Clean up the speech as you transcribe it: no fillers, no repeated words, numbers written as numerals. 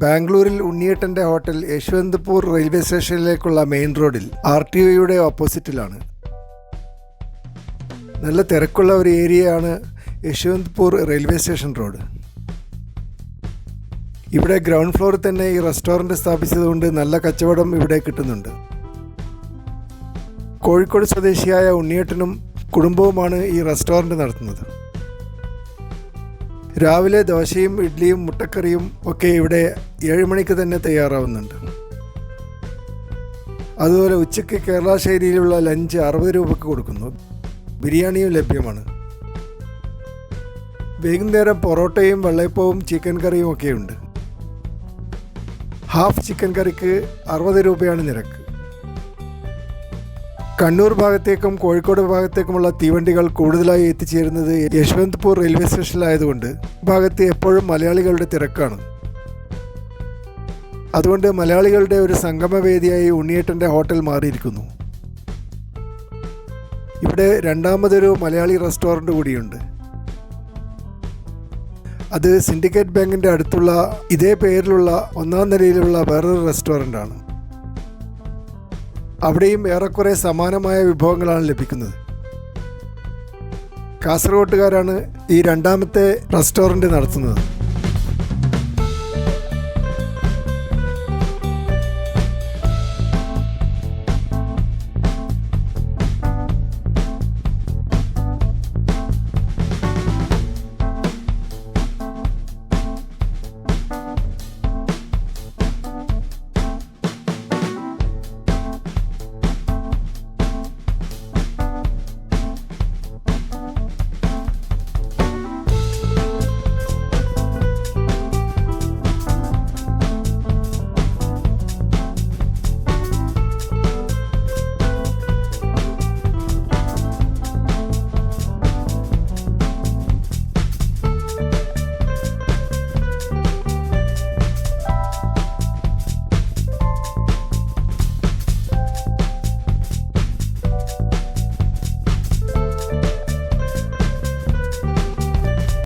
ബാംഗ്ലൂരിൽ ഉണ്ണിയേട്ടൻ്റെ hotel Yesvantpur railway സ്റ്റേഷനിലേക്കുള്ള main റോഡിൽ RTOയുടെ ഓപ്പോസിറ്റിലാണ്. നല്ല തിരക്കുള്ള ഒരു ഏരിയയാണ് യശ്വന്ത്പൂർ റെയിൽവേ സ്റ്റേഷൻ റോഡ്. ഇവിടെ ഗ്രൗണ്ട് ഫ്ലോറിൽ തന്നെ ഈ റെസ്റ്റോറൻറ്റ് സ്ഥാപിച്ചതുകൊണ്ട് നല്ല കച്ചവടം ഇവിടെ കിട്ടുന്നുണ്ട്. കോഴിക്കോട് സ്വദേശിയായ ഉണ്ണിയേട്ടനും കുടുംബവുമാണ് ഈ റെസ്റ്റോറൻറ്റ് നടത്തുന്നത്. രാവിലെ ദോശയും ഇഡ്ഡലിയും മുട്ടക്കറിയും ഒക്കെ ഇവിടെ 7 മണിക്ക് തന്നെ തയ്യാറാവുന്നുണ്ട്. അതുപോലെ ഉച്ചയ്ക്ക് കേരള ശൈലിയിലുള്ള ലഞ്ച് 60 രൂപയ്ക്ക് കൊടുക്കുന്നു. ബിരിയാണിയും ലഭ്യമാണ്. വൈകുന്നേരം പൊറോട്ടയും വെള്ളയപ്പവും ചിക്കൻ കറിയും ഒക്കെയുണ്ട്. ഹാഫ് ചിക്കൻ കറിക്ക് 60 രൂപയാണ് നിരക്ക്. കണ്ണൂർ ഭാഗത്തേക്കും കോഴിക്കോട് ഭാഗത്തേക്കുമുള്ള തീവണ്ടികൾ കൂടുതലായി എത്തിച്ചേരുന്നത് യശ്വന്ത്പൂർ റെയിൽവേ സ്റ്റേഷനിലായതുകൊണ്ട് ഭാഗത്ത് എപ്പോഴും മലയാളികളുടെ തിരക്കാണ്. അതുകൊണ്ട് മലയാളികളുടെ ഒരു സംഗമവേദിയായി ഉണ്ണിയേട്ടൻ്റെ ഹോട്ടൽ മാറിയിരിക്കുന്നു. ഇവിടെ രണ്ടാമതൊരു മലയാളി റെസ്റ്റോറൻറ്റ് കൂടിയുണ്ട്. അത് സിൻഡിക്കേറ്റ് ബാങ്കിൻ്റെ അടുത്തുള്ള ഇതേ പേരിലുള്ള 1ാം നിലയിലുള്ള വേറൊരു റെസ്റ്റോറൻ്റാണ്. അവിടെയും ഏറെക്കുറെ സമാനമായ വിഭവങ്ങളാണ് ലഭിക്കുന്നത്. കാസർഗോട്ടുകാരാണ് ഈ രണ്ടാമത്തെ റെസ്റ്റോറൻറ്റ് നടത്തുന്നത്.